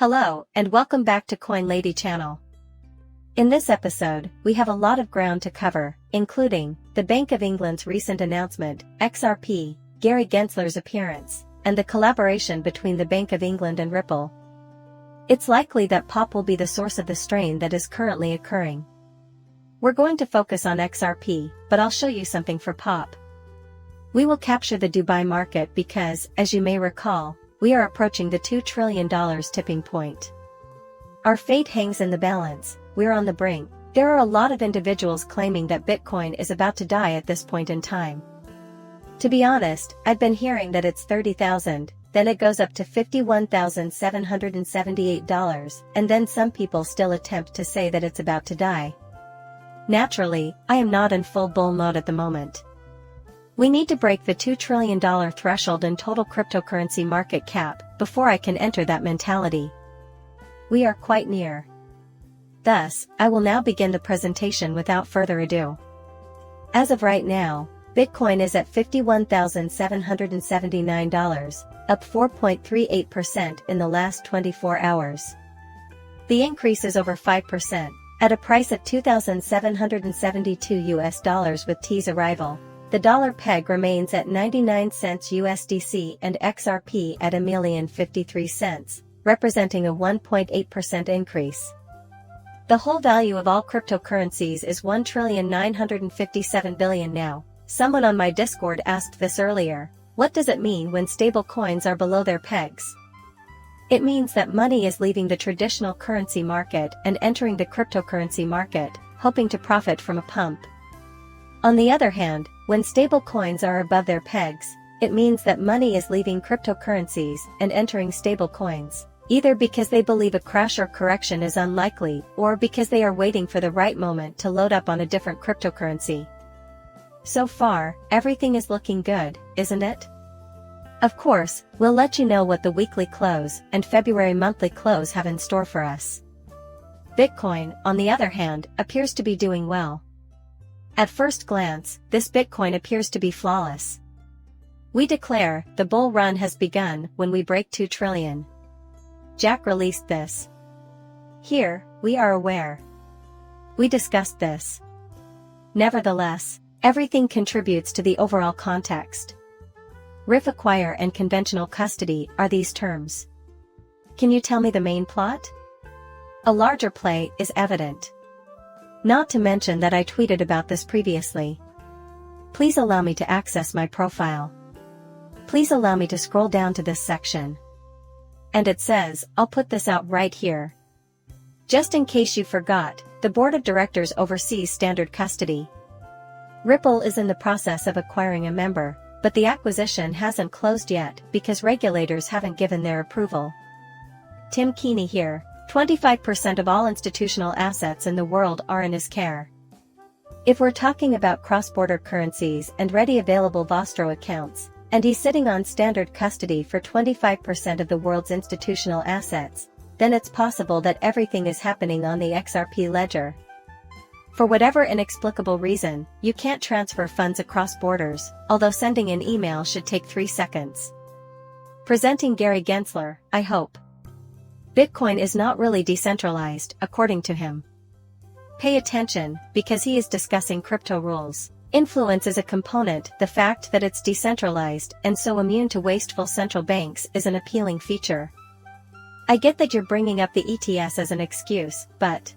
Hello, and welcome back to Coin Lady channel. In this episode, we have a lot of ground to cover, including the Bank of England's recent announcement, XRP, Gary Gensler's appearance, and the collaboration between the Bank of England and Ripple. It's likely that pop will be the source of the strain that is currently occurring. We're going to focus on XRP, but I'll show you something for pop. We will capture the Dubai market because, as you may recall, we are approaching the $2 trillion tipping point. Our fate hangs in the balance, we're on the brink. There are a lot of individuals claiming that Bitcoin is about to die at this point in time. To be honest, I've been hearing that it's 30,000, then it goes up to $51,778, and then some people still attempt to say that it's about to die. Naturally, I am not in full bull mode at the moment. We need to break the $2 trillion threshold in total cryptocurrency market cap before I can enter that mentality. We are quite near. Thus, I will now begin the presentation without further ado. As of right now, Bitcoin is at $51,779, up 4.38% in the last 24 hours. The increase is over 5%, at a price of $2,772 with T's arrival. The dollar peg remains at 99 cents USDC and XRP at $1,053, representing a 1.8% increase. The whole value of all cryptocurrencies is $1,957 billion now. Someone on my Discord asked this earlier. What does it mean when stable coins are below their pegs? It means that money is leaving the traditional currency market and entering the cryptocurrency market, hoping to profit from a pump. On the other hand, when stable coins are above their pegs, it means that money is leaving cryptocurrencies and entering stable coins, either because they believe a crash or correction is unlikely or because they are waiting for the right moment to load up on a different cryptocurrency. So far, everything is looking good, isn't it? Of course, we'll let you know what the weekly close and February monthly close have in store for us. Bitcoin, on the other hand, appears to be doing well. At first glance, this Bitcoin appears to be flawless. We declare, the bull run has begun when we break 2 trillion. Jack released this. Here, we are aware. We discussed this. Nevertheless, everything contributes to the overall context. RIF acquire and conventional custody are these terms. Can you tell me the main plot? A larger play is evident. Not to mention that I tweeted about this previously. Please allow me to access my profile. Please allow me to scroll down to this section. And it says, I'll put this out right here. Just in case you forgot, the board of directors oversees standard custody. Ripple is in the process of acquiring a member, but the acquisition hasn't closed yet because regulators haven't given their approval. Tim Keeney here. 25% of all institutional assets in the world are in his care. If we're talking about cross-border currencies and ready available Vostro accounts, and he's sitting on standard custody for 25% of the world's institutional assets, then it's possible that everything is happening on the XRP ledger. For whatever inexplicable reason, you can't transfer funds across borders, although sending an email should take 3 seconds. Presenting Gary Gensler, I hope. Bitcoin is not really decentralized, according to him. Pay attention, because he is discussing crypto rules. Influence is a component. The fact that it's decentralized and so immune to wasteful central banks is an appealing feature. I get that you're bringing up the ETS as an excuse, but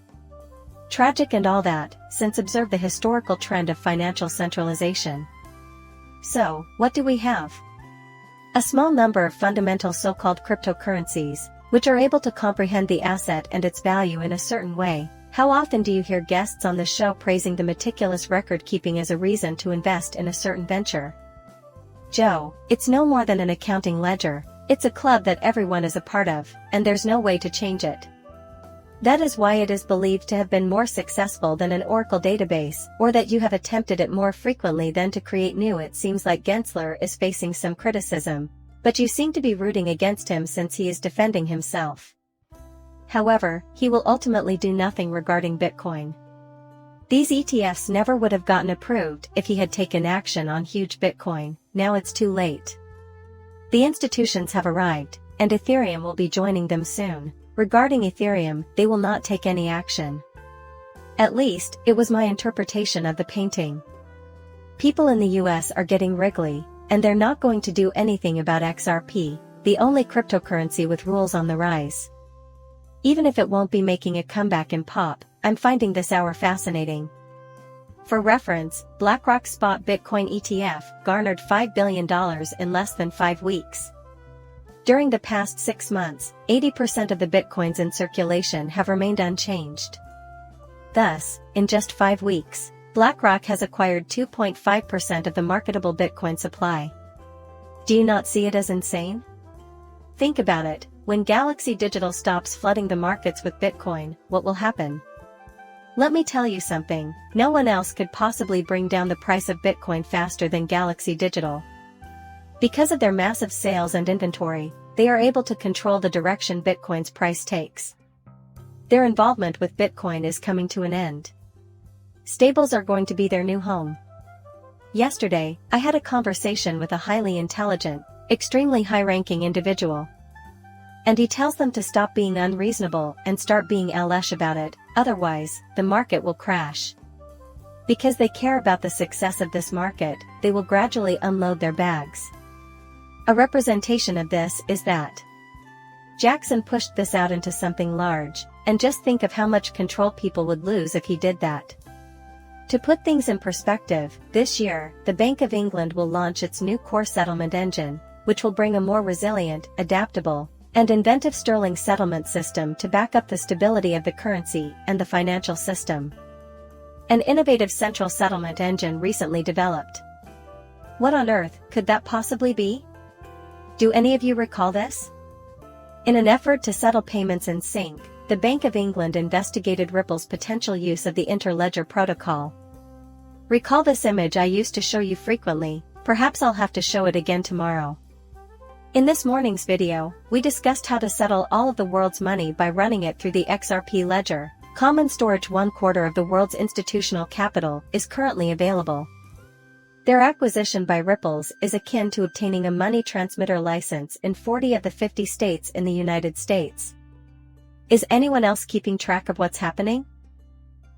tragic and all that, since observe the historical trend of financial centralization. So, what do we have? A small number of fundamental so-called cryptocurrencies, which are able to comprehend the asset and its value in a certain way. How often do you hear guests on the show praising the meticulous record-keeping as a reason to invest in a certain venture? Joe, it's no more than an accounting ledger. It's a club that everyone is a part of, and there's no way to change it. That is why it is believed to have been more successful than an Oracle database, or that you have attempted it more frequently than to create new. It seems like Gensler is facing some criticism, but you seem to be rooting against him since he is defending himself. However, he will ultimately do nothing regarding Bitcoin. These ETFs never would have gotten approved if he had taken action on huge Bitcoin. Now it's too late. The institutions have arrived, and Ethereum will be joining them soon. Regarding Ethereum, they will not take any action. At least, it was my interpretation of the painting. People in the US are getting wriggly, and they're not going to do anything about XRP, the only cryptocurrency with rules on the rise. Even if it won't be making a comeback in pop, I'm finding this hour fascinating. For reference, BlackRock's spot Bitcoin ETF garnered $5 billion in less than 5 weeks. During the past 6 months, 80% of the Bitcoins in circulation have remained unchanged. Thus, in just 5 weeks, BlackRock has acquired 2.5% of the marketable Bitcoin supply. Do you not see it as insane? Think about it, when Galaxy Digital stops flooding the markets with Bitcoin, what will happen? Let me tell you something, no one else could possibly bring down the price of Bitcoin faster than Galaxy Digital. Because of their massive sales and inventory, they are able to control the direction Bitcoin's price takes. Their involvement with Bitcoin is coming to an end. Stables are going to be their new home. Yesterday, I had a conversation with a highly intelligent, extremely high-ranking individual. And he tells them to stop being unreasonable and start being hellish about it, otherwise, the market will crash. Because they care about the success of this market, they will gradually unload their bags. A representation of this is that Jackson pushed this out into something large, and just think of how much control people would lose if he did that. To put things in perspective, this year, the Bank of England will launch its new core settlement engine, which will bring a more resilient, adaptable, and inventive sterling settlement system to back up the stability of the currency and the financial system. An innovative central settlement engine recently developed. What on earth could that possibly be? Do any of you recall this? In an effort to settle payments in sync, the Bank of England investigated Ripple's potential use of the interledger protocol. Recall this image I used to show you frequently, perhaps I'll have to show it again tomorrow. In this morning's video, we discussed how to settle all of the world's money by running it through the XRP ledger. Common storage. 1/4 of the world's institutional capital is currently available. Their acquisition by Ripples is akin to obtaining a money transmitter license in 40 of the 50 states in the United States. Is anyone else keeping track of what's happening?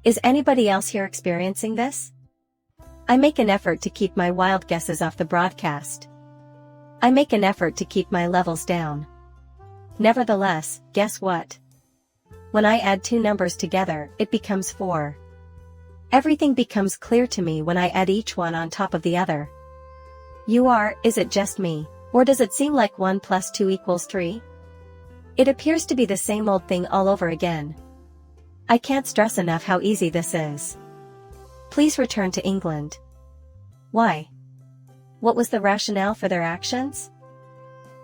Is anybody else here experiencing this? I make an effort to keep my wild guesses off the broadcast. I make an effort to keep my levels down. Nevertheless, guess what? When I add 2 numbers together, it becomes 4. Everything becomes clear to me when I add each one on top of the other. Is it just me, or does it seem like 1 + 2 = 3? It appears to be the same old thing all over again. I can't stress enough how easy this is. Please return to England. Why? What was the rationale for their actions?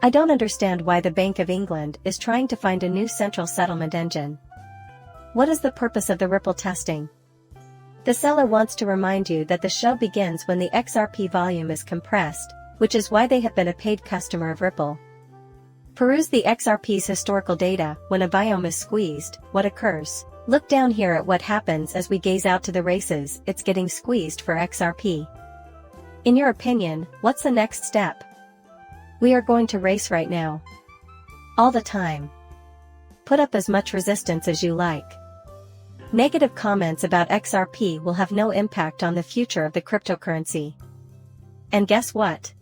I don't understand why the Bank of England is trying to find a new central settlement engine. What is the purpose of the Ripple testing? The seller wants to remind you that the show begins when the XRP volume is compressed, which is why they have been a paid customer of Ripple. Peruse the XRP's historical data. When a biome is squeezed, what occurs? Look down here at what happens as we gaze out to the races. It's getting squeezed for XRP. In your opinion, what's the next step? We are going to race right now. All the time. Put up as much resistance as you like. Negative comments about XRP will have no impact on the future of the cryptocurrency. And guess what?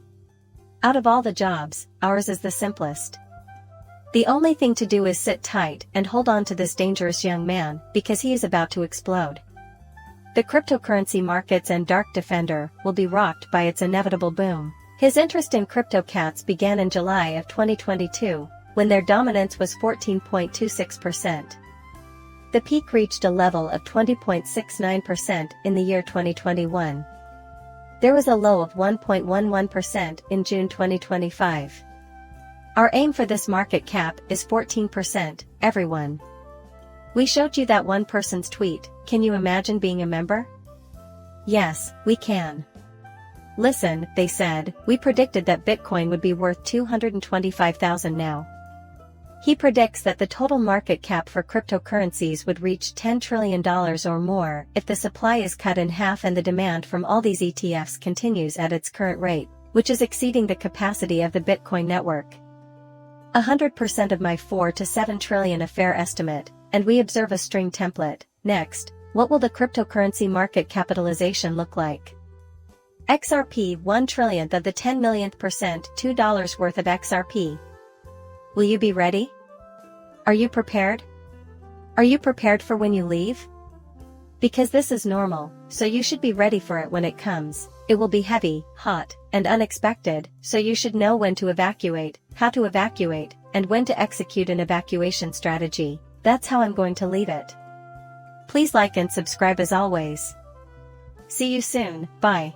Out of all the jobs, ours is the simplest. The only thing to do is sit tight and hold on to this dangerous young man, because he is about to explode. The cryptocurrency markets and Dark Defender will be rocked by its inevitable boom. His interest in CryptoCats began in July of 2022, when their dominance was 14.26%. The peak reached a level of 20.69% in the year 2021. There was a low of 1.11% in June 2025. Our aim for this market cap is 14%, everyone. We showed you that one person's tweet. Can you imagine being a member? Yes, we can. Listen, they said, we predicted that Bitcoin would be worth $225,000 now. He predicts that the total market cap for cryptocurrencies would reach $10 trillion or more if the supply is cut in half and the demand from all these ETFs continues at its current rate, which is exceeding the capacity of the Bitcoin network. 100% of my 4 to 7 trillion a fair estimate, and we observe a string template. Next, what will the cryptocurrency market capitalization look like? XRP 1 trillionth of the 10 millionth percent, $2 worth of XRP. Will you be ready? Are you prepared? Are you prepared for when you leave? Because this is normal, so you should be ready for it when it comes. It will be heavy, hot, and unexpected, so you should know when to evacuate, how to evacuate, and when to execute an evacuation strategy. That's how I'm going to leave it. Please like and subscribe as always. See you soon, bye.